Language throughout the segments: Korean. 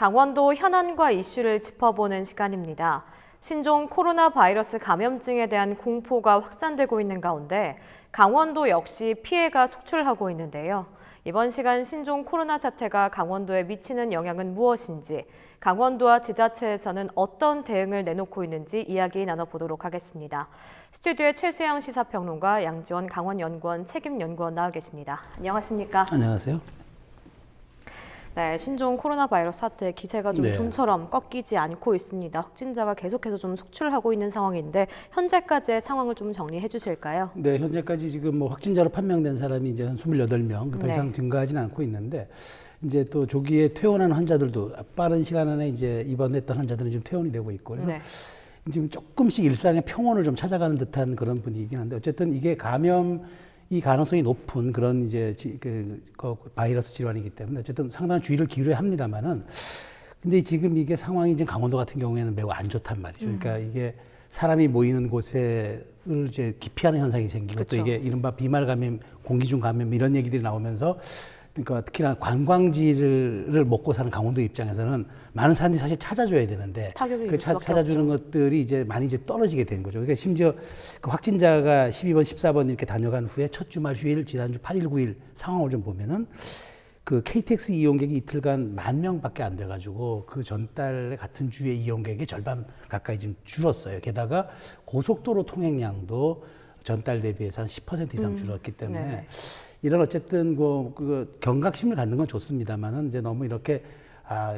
강원도 현안과 이슈를 짚어보는 시간입니다. 신종 코로나 바이러스 감염증에 대한 공포가 확산되고 있는 가운데 강원도 역시 피해가 속출하고 있는데요. 이번 시간 신종 코로나 사태가 강원도에 미치는 영향은 무엇인지, 강원도와 지자체에서는 어떤 대응을 내놓고 있는지 이야기 나눠보도록 하겠습니다. 스튜디오에 최수영 시사평론가, 양지원 강원연구원 책임연구원 나와 계십니다. 안녕하십니까? 안녕하세요. 네, 신종 코로나 바이러스 사태 기세가 좀처럼 꺾이지 않고 있습니다. 확진자가 계속해서 좀 속출하고 있는 상황인데 현재까지의 상황을 좀 정리해 주실까요? 네, 현재까지 지금 확진자로 판명된 사람이 이제 한 28명, 더 이상 증가하지는 않고 있는데, 이제 또 조기에 퇴원한 환자들도 빠른 시간 안에 이제 입원했던 환자들은 지금 퇴원이 되고 있고, 그래서 지금 조금씩 일상의 평온을 좀 찾아가는 듯한 그런 분위기긴 한데, 어쨌든 이게 이 가능성이 높은 그런 이제 그 바이러스 질환이기 때문에 어쨌든 상당한 주의를 기울여야 합니다만은, 근데 지금 이게 상황이 지금 강원도 같은 경우에는 매우 안 좋단 말이죠. 그러니까 이게 사람이 모이는 곳을 이제 기피하는 현상이 생기고, 또 이게 이른바 비말 감염, 공기중 감염 이런 얘기들이 나오면서, 그러니까 특히나 관광지를 먹고 사는 강원도 입장에서는 많은 사람들이 사실 찾아줘야 되는데 그 찾아주는 것들이 이제 많이 이제 떨어지게 된 거죠. 그러니까 심지어 그 확진자가 12번, 14번 이렇게 다녀간 후에 첫 주말 휴일 지난주 8일, 9일 상황을 좀 보면은 그 KTX 이용객이 이틀간 10,000명밖에 안 돼가지고 그 전달 같은 주의 이용객의 절반 가까이 지금 줄었어요. 게다가 고속도로 통행량도 전달 대비해서 한 10% 이상 줄었기 때문에 이런 어쨌든 그 경각심을 갖는 건 좋습니다만은 이제 너무 이렇게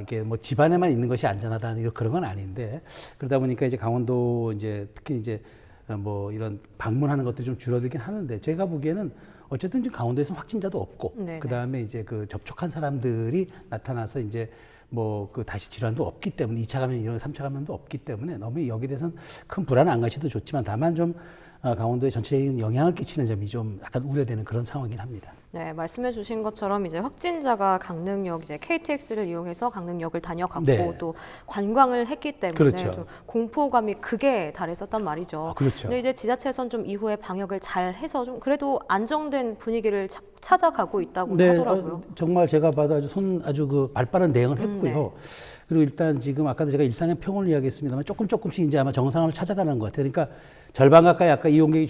이게 뭐 집안에만 있는 것이 안전하다는 그런 건 아닌데, 그러다 보니까 이제 강원도 이제 특히 이제 뭐 이런 방문하는 것들이 좀 줄어들긴 하는데, 제가 보기에는 어쨌든 지금 강원도에서는 확진자도 없고 그 다음에 이제 그 접촉한 사람들이 나타나서 이제 뭐 그 다시 질환도 없기 때문에 2차 감염 이런 3차 감염도 없기 때문에 너무 여기에 대해서는 큰 불안 안 가셔도 좋지만, 다만 좀 강원도에 전체적인 영향을 끼치는 점이 좀 약간 우려되는 그런 상황이긴 합니다. 네, 말씀해 주신 것처럼 이제 확진자가 강릉역 이제 KTX를 이용해서 강릉역을 다녀갔고 또 관광을 했기 때문에 좀 공포감이 극에 달했었단 말이죠. 근데 이제 지자체에서는 좀 이후에 방역을 잘 해서 좀 그래도 안정된 분위기를 찾아가고 있다고 하더라고요. 정말 제가 봐도 아주 그 발빠른 대응을 했고요. 그리고 일단 지금 아까도 제가 일상의 평온을 이야기했습니다만 조금씩 이제 아마 정상을 찾아가는 것 같아요. 그러니까 절반 가까이 아까 이용객이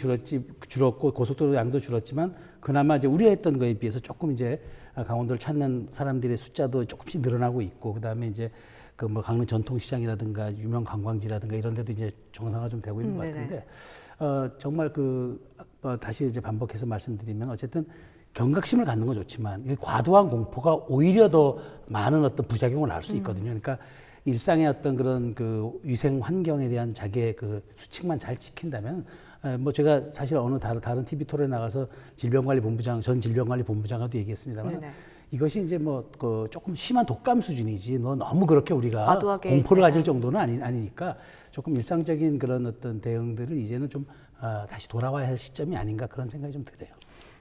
줄었고 고속도로 양도 줄었지만 그나마 이제 우려했던 거에 비해서 조금 이제 강원도를 찾는 사람들의 숫자도 조금씩 늘어나고 있고, 그다음에 이제 그 뭐 강릉 전통시장이라든가 유명 관광지라든가 이런 데도 이제 정상화 좀 되고 있는 것 같은데, 정말 다시 이제 반복해서 말씀드리면 어쨌든 경각심을 갖는 건 좋지만 과도한 공포가 오히려 더 많은 어떤 부작용을 낳을 수 있거든요. 그러니까 일상의 어떤 그런 그 위생 환경에 대한 자기의 그 수칙만 잘 지킨다면, 뭐 제가 사실 어느 다른 TV 토론에 나가서 전 질병관리본부장과도 얘기했습니다만, 이것이 이제 뭐 그 조금 심한 독감 수준이지 너무 그렇게 우리가 공포를 가질 정도는 아니니까 조금 일상적인 그런 어떤 대응들을 이제는 좀 다시 돌아와야 할 시점이 아닌가 그런 생각이 좀 들어요.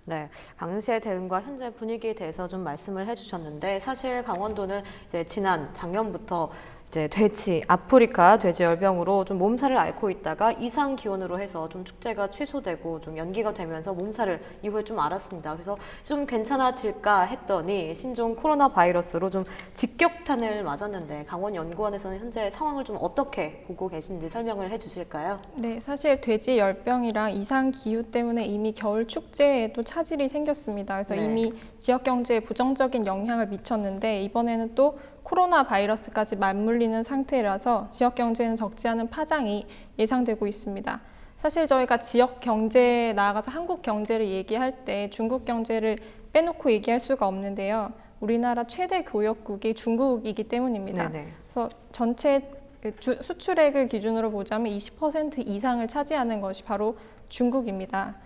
네, 강릉시의 대응과 현재 분위기에 대해서 좀 말씀을 해주셨는데, 사실 강원도는 이제 작년부터 이제 아프리카 돼지열병으로 좀 몸살을 앓고 있다가 이상 기온으로 해서 좀 축제가 취소되고 좀 연기가 되면서 몸살을 이후에 좀 앓았습니다. 그래서 좀 괜찮아질까 했더니 신종 코로나 바이러스로 좀 직격탄을 맞았는데, 강원연구원에서는 현재 상황을 좀 어떻게 보고 계신지 설명을 해주실까요? 네, 사실 돼지열병이랑 이상 기후 때문에 이미 겨울 축제에도 차질이 생겼습니다. 그래서 이미 지역 경제에 부정적인 영향을 미쳤는데, 이번에는 또 코로나 바이러스까지 맞물리는 상태라서 지역 경제는 적지 않은 파장이 예상되고 있습니다. 사실 저희가 지역 경제에 나아가서 한국 경제를 얘기할 때 중국 경제를 빼놓고 얘기할 수가 없는데요. 우리나라 최대 교역국이 중국이기 때문입니다. 그래서 전체 수출액을 기준으로 보자면 20% 이상을 차지하는 것이 바로 중국입니다.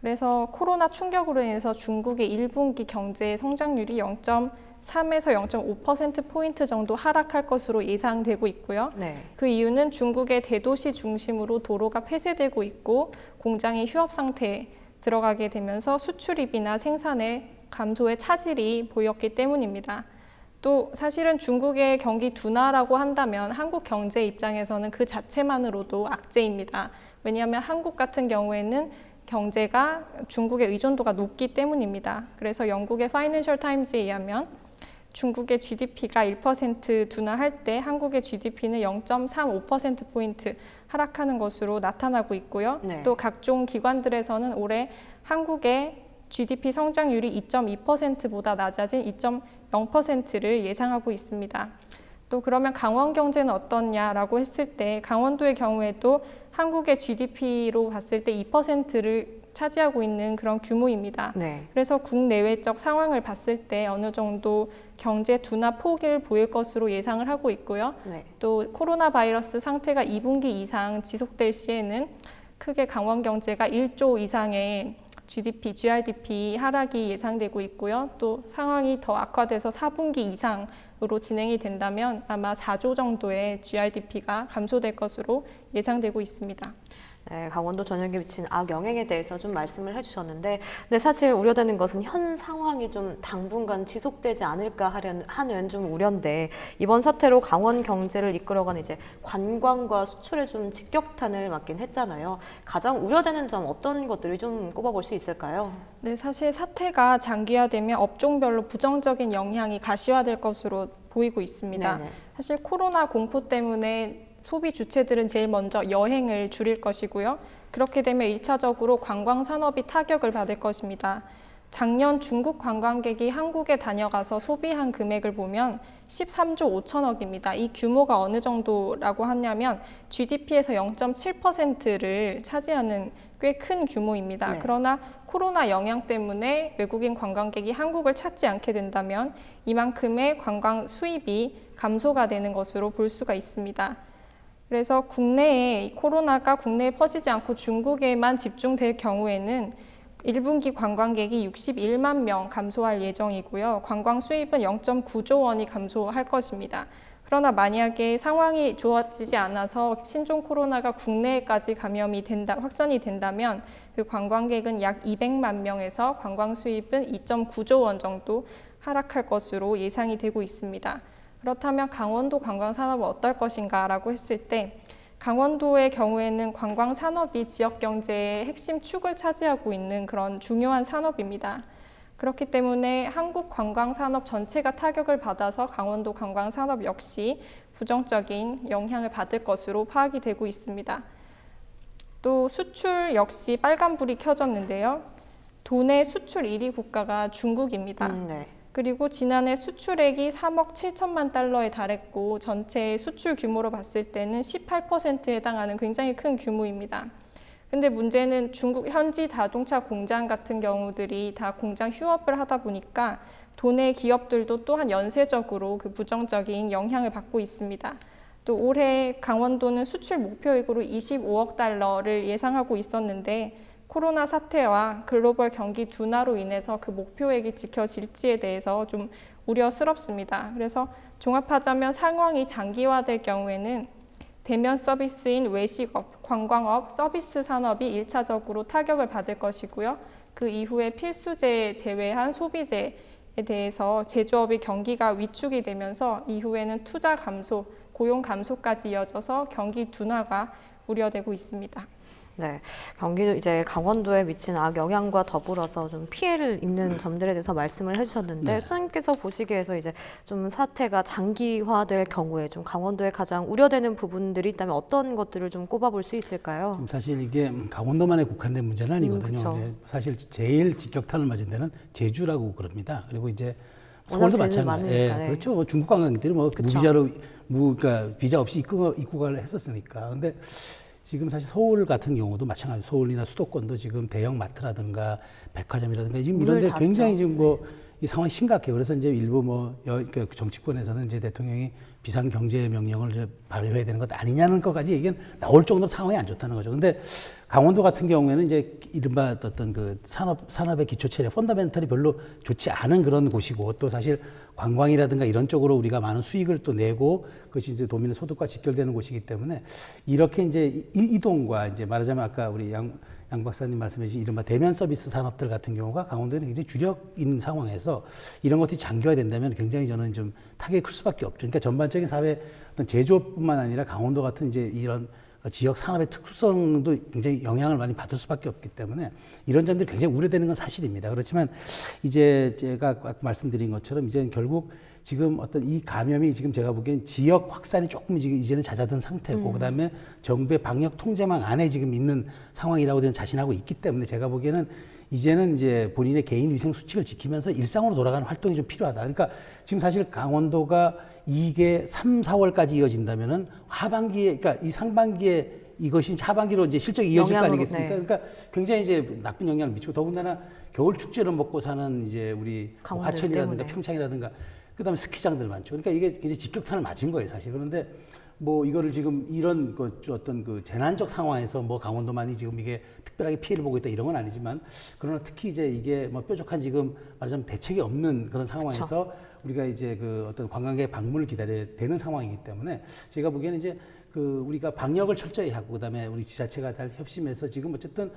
그래서 코로나 충격으로 인해서 중국의 1분기 경제 성장률이 0.3에서 0.5%포인트 정도 하락할 것으로 예상되고 있고요. 그 이유는 중국의 대도시 중심으로 도로가 폐쇄되고 있고 공장이 휴업 상태에 들어가게 되면서 수출입이나 생산의 감소의 차질이 보였기 때문입니다. 또 사실은 중국의 경기 둔화라고 한다면 한국 경제 입장에서는 그 자체만으로도 악재입니다. 왜냐하면 한국 같은 경우에는 경제가 중국의 의존도가 높기 때문입니다. 그래서 영국의 파이낸셜 타임즈에 의하면 중국의 GDP가 1% 둔화할 때 한국의 GDP는 0.35%포인트 하락하는 것으로 나타나고 있고요. 네. 또 각종 기관들에서는 올해 한국의 GDP 성장률이 2.2%보다 낮아진 2.0%를 예상하고 있습니다. 또 그러면 강원 경제는 어떻냐라고 했을 때 강원도의 경우에도 한국의 GDP로 봤을 때 2%를 차지하고 있는 그런 규모입니다. 네. 그래서 국내외적 상황을 봤을 때 어느 정도 경제 둔화 폭을 보일 것으로 예상을 하고 있고요. 네. 또 코로나 바이러스 상태가 2분기 이상 지속될 시에는 크게 강원 경제가 1조 이상의 GDP, GRDP 하락이 예상되고 있고요. 또 상황이 더 악화돼서 4분기 이상으로 진행이 된다면 아마 4조 정도의 GRDP가 감소될 것으로 예상되고 있습니다. 네, 강원도 전역에 미친 악영향에 대해서 좀 말씀을 해주셨는데, 근데 사실 우려되는 것은 현 상황이 좀 당분간 지속되지 않을까 하는 좀 우려인데, 이번 사태로 강원 경제를 이끌어가는 이제 관광과 수출에 좀 직격탄을 맞긴 했잖아요. 가장 우려되는 점 어떤 것들을 좀 꼽아볼 수 있을까요? 네, 사실 사태가 장기화되면 업종별로 부정적인 영향이 가시화될 것으로 보이고 있습니다. 네네. 사실 코로나 공포 때문에 소비 주체들은 제일 먼저 여행을 줄일 것이고요. 그렇게 되면 1차적으로 관광 산업이 타격을 받을 것입니다. 작년 중국 관광객이 한국에 다녀가서 소비한 금액을 보면 13조 5천억입니다. 이 규모가 어느 정도라고 하냐면 GDP에서 0.7%를 차지하는 꽤 큰 규모입니다. 네. 그러나 코로나 영향 때문에 외국인 관광객이 한국을 찾지 않게 된다면 이만큼의 관광 수입이 감소가 되는 것으로 볼 수가 있습니다. 그래서 국내에 코로나가 국내에 퍼지지 않고 중국에만 집중될 경우에는 1분기 관광객이 61만 명 감소할 예정이고요. 관광 수입은 0.9조 원이 감소할 것입니다. 그러나 만약에 상황이 좋아지지 않아서 신종 코로나가 국내에까지 확산이 된다면 그 관광객은 약 200만 명에서 관광 수입은 2.9조 원 정도 하락할 것으로 예상이 되고 있습니다. 그렇다면 강원도 관광산업은 어떨 것인가라고 했을 때 강원도의 경우에는 관광산업이 지역 경제의 핵심 축을 차지하고 있는 그런 중요한 산업입니다. 그렇기 때문에 한국 관광산업 전체가 타격을 받아서 강원도 관광산업 역시 부정적인 영향을 받을 것으로 파악이 되고 있습니다. 또 수출 역시 빨간불이 켜졌는데요. 도내 수출 1위 국가가 중국입니다. 네. 그리고 지난해 수출액이 3억 7천만 달러에 달했고 전체 수출 규모로 봤을 때는 18%에 해당하는 굉장히 큰 규모입니다. 근데 문제는 중국 현지 자동차 공장 같은 경우들이 다 공장 휴업을 하다 보니까 도내 기업들도 또한 연쇄적으로 그 부정적인 영향을 받고 있습니다. 또 올해 강원도는 수출 목표액으로 25억 달러를 예상하고 있었는데 코로나 사태와 글로벌 경기 둔화로 인해서 그 목표액이 지켜질지에 대해서 좀 우려스럽습니다. 그래서 종합하자면 상황이 장기화될 경우에는 대면 서비스인 외식업, 관광업, 서비스 산업이 1차적으로 타격을 받을 것이고요. 그 이후에 필수재 제외한 소비재에 대해서 제조업의 경기가 위축이 되면서 이후에는 투자 감소, 고용 감소까지 이어져서 경기 둔화가 우려되고 있습니다. 네, 경기도 이제 강원도에 미친 악영향과 더불어서 좀 피해를 입는 점들에 대해서 말씀을 해주셨는데, 네. 수장님께서 보시기에서 이제 좀 사태가 장기화될 경우에 좀 강원도에 가장 우려되는 부분들이 있다면 어떤 것들을 좀 꼽아볼 수 있을까요? 지금 사실 이게 강원도만에 국한된 문제는 아니거든요. 그쵸. 이제 사실 제일 직격탄을 맞은 데는 제주라고 그럽니다. 그리고 이제 서울도 워낙 제일 마찬가지. 많으니까, 네. 그렇죠. 뭐 중국 관광객들이 뭐 그쵸. 무비자로 그러니까 비자 없이 입국을 했었으니까. 근데 지금 사실 서울 같은 경우도 마찬가지. 서울이나 수도권도 지금 대형 마트라든가 백화점이라든가 지금 이런 데 문을 굉장히 닫죠. 지금 뭐 이 상황이 심각해요. 그래서 이제 일부 그 정치권에서는 이제 대통령이 비상 경제 명령을 이제 발효해야 되는 것 아니냐는 것까지 얘기는 나올 정도로 상황이 안 좋다는 거죠. 근데 강원도 같은 경우에는 이제 이른바 어떤 그 산업의 기초 체력, 펀더멘털이 별로 좋지 않은 그런 곳이고, 또 사실 관광이라든가 이런 쪽으로 우리가 많은 수익을 또 내고 그것이 이제 도민의 소득과 직결되는 곳이기 때문에 이렇게 이제 이동과 이제 말하자면 아까 우리 양 박사님 말씀해 주신 이른바 대면 서비스 산업들 같은 경우가 강원도에는 굉장히 주력인 상황에서 이런 것들이 장기화된다면 굉장히 저는 좀 타격이 클 수밖에 없죠. 그러니까 전반적인 사회 어떤 제조업뿐만 아니라 강원도 같은 이제 이런 지역 산업의 특수성도 굉장히 영향을 많이 받을 수밖에 없기 때문에 이런 점들이 굉장히 우려되는 건 사실입니다. 그렇지만 이제 제가 아까 말씀드린 것처럼 이제 결국 지금 어떤 이 감염이 지금 제가 보기엔 지역 확산이 조금 지금 이제는 잦아든 상태고 그다음에 정부의 방역 통제망 안에 지금 있는 상황이라고 저는 자신하고 있기 때문에 제가 보기에는 이제는 이제 본인의 개인 위생 수칙을 지키면서 일상으로 돌아가는 활동이 좀 필요하다. 그러니까 지금 사실 강원도가 이게 3, 4월까지 이어진다면은 하반기에, 그러니까 이 상반기에 이것이 하반기로 이제 실적이 이어질 거 아니겠습니까? 네. 그러니까 굉장히 이제 나쁜 영향을 미치고 더군다나 겨울 축제를 먹고 사는 이제 우리 강원도 화천이라든가 때문에. 평창이라든가 그다음에 스키장들 많죠. 그러니까 이게 굉장히 직격탄을 맞은 거예요, 사실. 그런데 뭐 이거를 지금 이런 어떤 그 재난적 상황에서 뭐 강원도만이 지금 이게 특별하게 피해를 보고 있다 이런 건 아니지만 그러나 특히 이제 이게 뭐 뾰족한 지금 말하자면 대책이 없는 그런 상황에서 그렇죠. 우리가 이제 그 어떤 관광객 방문을 기다려야 되는 상황이기 때문에 제가 보기에는 이제 그 우리가 방역을 철저히 하고 그다음에 우리 지자체가 잘 협심해서 지금 어쨌든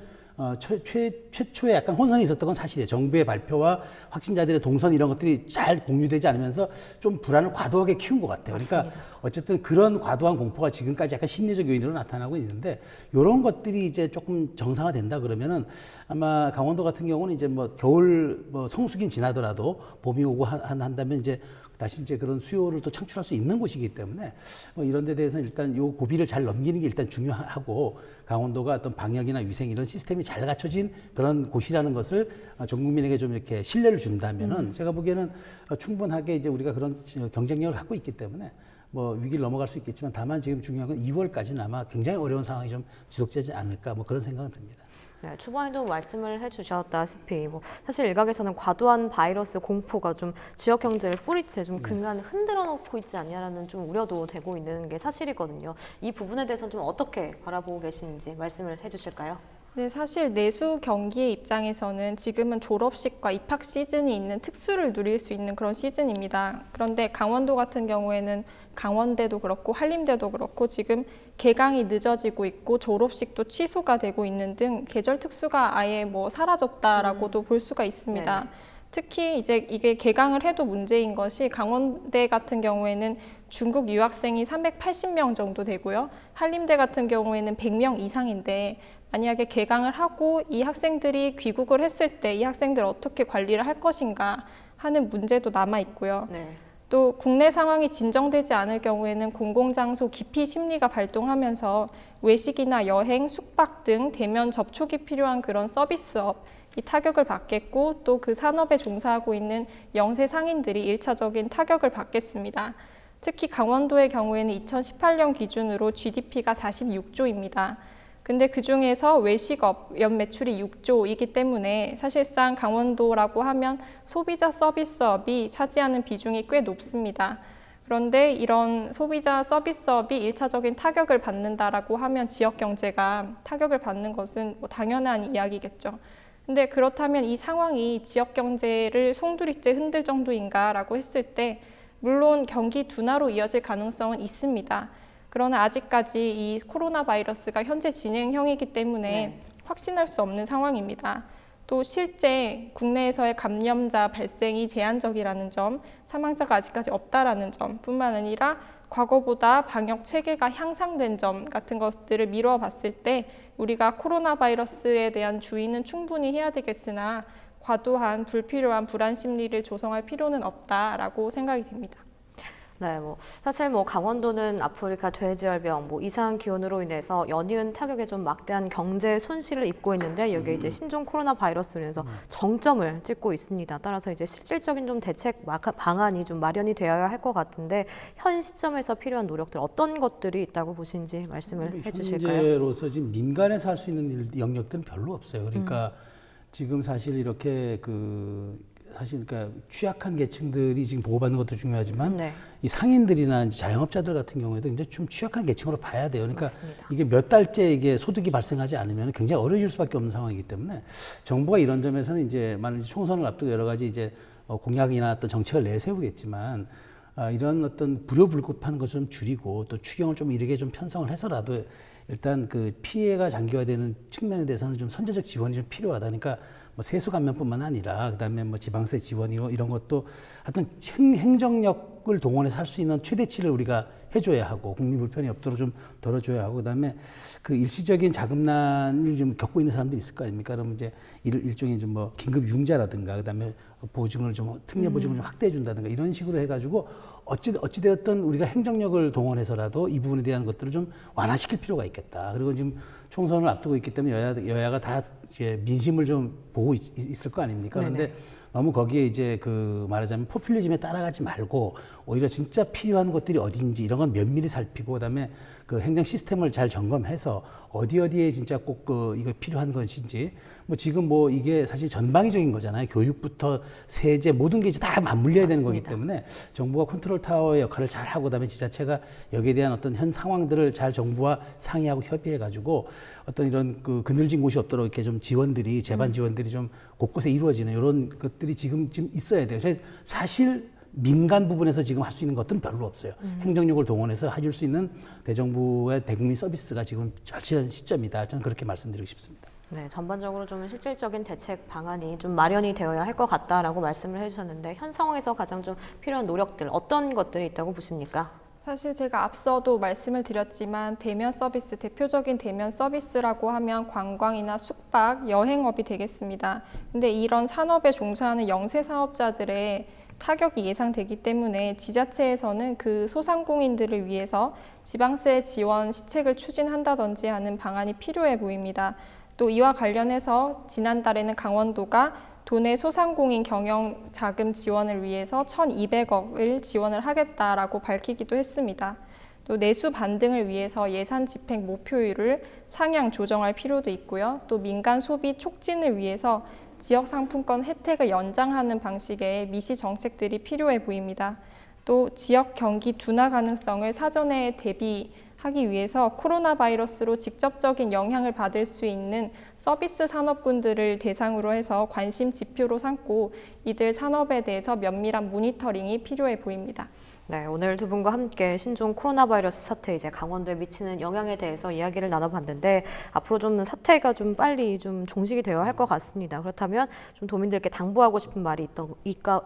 최초에 약간 혼선이 있었던 건 사실이에요. 정부의 발표와 확진자들의 동선 이런 것들이 잘 공유되지 않으면서 좀 불안을 과도하게 키운 것 같아요. 그러니까 맞습니다. 어쨌든 그런 과도한 공포가 지금까지 약간 심리적 요인으로 나타나고 있는데 이런 것들이 이제 조금 정상화된다 그러면은 아마 강원도 같은 경우는 이제 뭐 겨울 뭐 성수기는 지나더라도 봄이 오고 한다면 이제 다시 이제 그런 수요를 또 창출할 수 있는 곳이기 때문에 뭐 이런 데 대해서는 일단 요 고비를 잘 넘기는 게 일단 중요하고 강원도가 어떤 방역이나 위생 이런 시스템이 잘 갖춰진 그런 곳이라는 것을 전 국민에게 좀 이렇게 신뢰를 준다면은 제가 보기에는 충분하게 이제 우리가 그런 경쟁력을 갖고 있기 때문에 뭐 위기를 넘어갈 수 있겠지만 다만 지금 중요한 건 2월까지는 아마 굉장히 어려운 상황이 좀 지속되지 않을까 뭐 그런 생각은 듭니다. 네, 초반에도 말씀을 해주셨다시피 뭐 사실 일각에서는 과도한 바이러스 공포가 좀 지역 경제를 뿌리째 좀 근간 흔들어 놓고 있지 않냐라는 좀 우려도 되고 있는 게 사실이거든요. 이 부분에 대해서는 좀 어떻게 바라보고 계신지 말씀을 해주실까요? 네, 사실 내수 경기의 입장에서는 지금은 졸업식과 입학 시즌이 있는 특수를 누릴 수 있는 그런 시즌입니다. 그런데 강원도 같은 경우에는 강원대도 그렇고 한림대도 그렇고 지금 개강이 늦어지고 있고 졸업식도 취소가 되고 있는 등 계절 특수가 아예 뭐 사라졌다라고도 볼 수가 있습니다. 네. 특히 이제 이게 개강을 해도 문제인 것이 강원대 같은 경우에는 중국 유학생이 380명 정도 되고요. 한림대 같은 경우에는 100명 이상인데 만약에 개강을 하고 이 학생들이 귀국을 했을 때 이 학생들 어떻게 관리를 할 것인가 하는 문제도 남아 있고요. 네. 또 국내 상황이 진정되지 않을 경우에는 공공장소 기피 심리가 발동하면서 외식이나 여행, 숙박 등 대면 접촉이 필요한 그런 서비스업 이 타격을 받겠고 또 그 산업에 종사하고 있는 영세 상인들이 1차적인 타격을 받겠습니다. 특히 강원도의 경우에는 2018년 기준으로 GDP가 46조입니다. 근데 그 중에서 외식업 연 매출이 6조이기 때문에 사실상 강원도라고 하면 소비자 서비스업이 차지하는 비중이 꽤 높습니다. 그런데 이런 소비자 서비스업이 1차적인 타격을 받는다라고 하면 지역 경제가 타격을 받는 것은 뭐 당연한 이야기겠죠. 근데 그렇다면 이 상황이 지역 경제를 송두리째 흔들 정도인가라고 했을 때 물론 경기 둔화로 이어질 가능성은 있습니다. 그러나 아직까지 이 코로나 바이러스가 현재 진행형이기 때문에 확신할 수 없는 상황입니다. 또 실제 국내에서의 감염자 발생이 제한적이라는 점, 사망자가 아직까지 없다라는 점뿐만 아니라 과거보다 방역 체계가 향상된 점 같은 것들을 미루어 봤을 때 우리가 코로나 바이러스에 대한 주의는 충분히 해야 되겠으나 과도한 불필요한 불안 심리를 조성할 필요는 없다라고 생각이 됩니다. 네, 뭐 사실 뭐 강원도는 아프리카 돼지열병, 뭐 이상 기온으로 인해서 연이은 타격에 좀 막대한 경제 손실을 입고 있는데 여기에 이제 신종 코로나 바이러스로 인해서 정점을 찍고 있습니다. 따라서 이제 실질적인 좀 대책 방안이 좀 마련이 되어야 할 것 같은데 현 시점에서 필요한 노력들 어떤 것들이 있다고 보시는지 말씀을 해주실까요? 현재로서 지금 민간에서 할 수 있는 영역들은 별로 없어요. 그러니까 지금 사실 이렇게 사실 그러니까 취약한 계층들이 지금 보호받는 것도 중요하지만 네. 이 상인들이나 이제 자영업자들 같은 경우에도 이제 좀 취약한 계층으로 봐야 돼요. 그러니까 맞습니다. 이게 몇 달째 이게 소득이 발생하지 않으면 굉장히 어려워질 수밖에 없는 상황이기 때문에 정부가 이런 점에서는 이제 만약 총선을 앞두고 여러 가지 이제 공약이나 어떤 정책을 내세우겠지만 이런 어떤 불효불급한 것을 좀 줄이고 또 추경을 좀 이르게 좀 편성을 해서라도 일단 그 피해가 장기화되는 측면에 대해서는 좀 선제적 지원이 좀 필요하다. 그러니까 뭐 세수 감면뿐만 아니라 그다음에 뭐 지방세 지원 이런 것도 하여튼 행정력을 동원해서 할 수 있는 최대치를 우리가 해줘야 하고 국민 불편이 없도록 좀 덜어줘야 하고 그다음에 그 일시적인 자금난을 좀 겪고 있는 사람들이 있을 거 아닙니까? 그러면 이제 일종의 좀 뭐 긴급 융자라든가 그다음에 보증을 좀 특례 보증을 좀 확대해 준다든가 이런 식으로 해가지고 어찌되었든 우리가 행정력을 동원해서라도 이 부분에 대한 것들을 좀 완화시킬 필요가 있겠다. 그리고 지금 총선을 앞두고 있기 때문에 여야가 다 이제 민심을 좀 보고 있을 거 아닙니까? 그런데 너무 거기에 이제 그 말하자면 포퓰리즘에 따라가지 말고 오히려 진짜 필요한 것들이 어디인지 이런 건 면밀히 살피고 그다음에 그 행정 시스템을 잘 점검해서 어디에 진짜 꼭 이거 필요한 것인지 뭐 지금 뭐 이게 사실 전방위적인 거잖아요. 교육부터 세제 모든 게 이제 다 맞물려야 되는 거기 때문에 정부가 컨트롤 타워의 역할을 잘 하고 그다음에 지자체가 여기에 대한 어떤 현 상황들을 잘 정부와 상의하고 협의해 가지고 어떤 이런 그 그늘진 곳이 없도록 이렇게 좀 지원들이 재반 지원들이 좀 곳곳에 이루어지는 이런 것들이 지금 있어야 돼요. 사실 민간 부분에서 지금 할 수 있는 것들은 별로 없어요. 행정력을 동원해서 해줄 수 있는 대정부의 대국민 서비스가 지금 절실한 시점이다. 저는 그렇게 말씀드리고 싶습니다. 네, 전반적으로 좀 실질적인 대책 방안이 좀 마련이 되어야 할 것 같다라고 말씀을 해주셨는데 현 상황에서 가장 좀 필요한 노력들 어떤 것들이 있다고 보십니까? 사실 제가 앞서도 말씀을 드렸지만 대면 서비스, 대표적인 대면 서비스라고 하면 관광이나 숙박, 여행업이 되겠습니다. 근데 이런 산업에 종사하는 영세 사업자들의 타격이 예상되기 때문에 지자체에서는 그 소상공인들을 위해서 지방세 지원 시책을 추진한다든지 하는 방안이 필요해 보입니다. 또 이와 관련해서 지난달에는 강원도가 도내 소상공인 경영 자금 지원을 위해서 1,200억을 지원을 하겠다라고 밝히기도 했습니다. 또 내수 반등을 위해서 예산 집행 목표율을 상향 조정할 필요도 있고요. 또 민간 소비 촉진을 위해서 지역 상품권 혜택을 연장하는 방식의 미시 정책들이 필요해 보입니다. 또 지역 경기 둔화 가능성을 사전에 대비하기 위해서 코로나 바이러스로 직접적인 영향을 받을 수 있는 서비스 산업군들을 대상으로 해서 관심 지표로 삼고 이들 산업에 대해서 면밀한 모니터링이 필요해 보입니다. 네, 오늘 두 분과 함께 신종 코로나 바이러스 사태 이제 강원도에 미치는 영향에 대해서 이야기를 나눠봤는데 앞으로 좀 사태가 좀 빨리 좀 종식이 되어야 할 것 같습니다. 그렇다면 좀 도민들께 당부하고 싶은 말이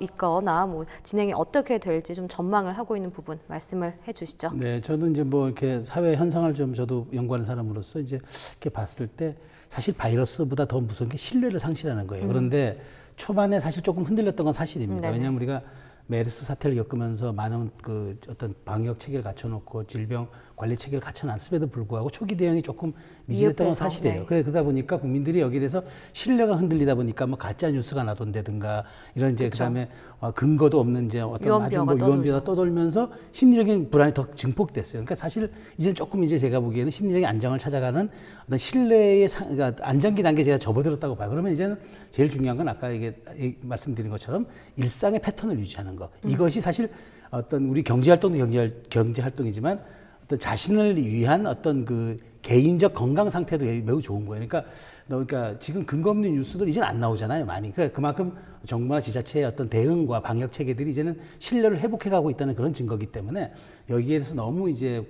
있거나 뭐 진행이 어떻게 될지 좀 전망을 하고 있는 부분 말씀을 해주시죠. 네, 저는 이제 뭐 이렇게 사회 현상을 좀 저도 연구하는 사람으로서 이제 이렇게 봤을 때 사실 바이러스보다 더 무서운 게 신뢰를 상실하는 거예요. 그런데 초반에 사실 조금 흔들렸던 건 사실입니다. 왜냐하면 우리가 메르스 사태를 겪으면서 많은 그 어떤 방역 체계를 갖춰놓고 질병 관리 체계를 갖춰놨음에도 불구하고 초기 대응이 조금 미진했던 건 사실이에요. 그러다 보니까 국민들이 여기에 대해서 신뢰가 흔들리다 보니까 뭐 가짜 뉴스가 나돈다든가 이런 이제 그다음에 근거도 없는 이제 어떤 아주 뭐 유언비어가 떠돌면서 심리적인 불안이 더 증폭됐어요. 그러니까 사실 이제 조금 이제 제가 보기에는 심리적인 안정을 찾아가는 어떤 신뢰의 그러니까 안정기 단계 제가 접어들었다고 봐요. 그러면 이제는 제일 중요한 건 아까 이게 말씀드린 것처럼 일상의 패턴을 유지하는 거. 이것이 사실 어떤 우리 경제 활동도 경제 활동이지만 어떤 자신을 위한 어떤 그 개인적 건강 상태도 매우 좋은 거예요. 그러니까 지금 근거 없는 뉴스들 이제는 안 나오잖아요, 많이. 그러니까 그만큼 정부나 지자체의 어떤 대응과 방역 체계들이 이제는 신뢰를 회복해 가고 있다는 그런 증거이기 때문에 여기에 대해서 너무 이제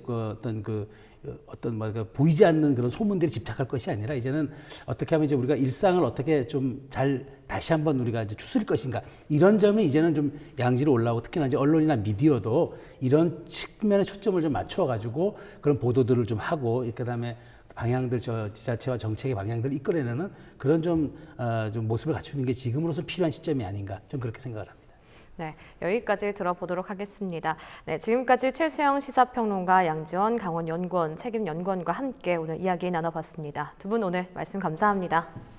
어떤 보이지 않는 그런 소문들이 집착할 것이 아니라 이제는 어떻게 하면 이제 우리가 일상을 어떻게 좀 잘 다시 한번 우리가 이제 추스릴 것인가 이런 점이 이제는 좀 양지로 올라오고 특히나 이제 언론이나 미디어도 이런 측면에 초점을 좀 맞춰가지고 그런 보도들을 좀 하고 그다음에 방향들 지자체와 정책의 방향들을 이끌어내는 그런 좀 모습을 갖추는 게 지금으로서 필요한 시점이 아닌가 좀 그렇게 생각을 합니다. 네, 여기까지 들어보도록 하겠습니다. 네, 지금까지 최수영 시사평론가 양지원 강원연구원 책임연구원과 함께 오늘 이야기 나눠봤습니다. 두 분 오늘 말씀 감사합니다.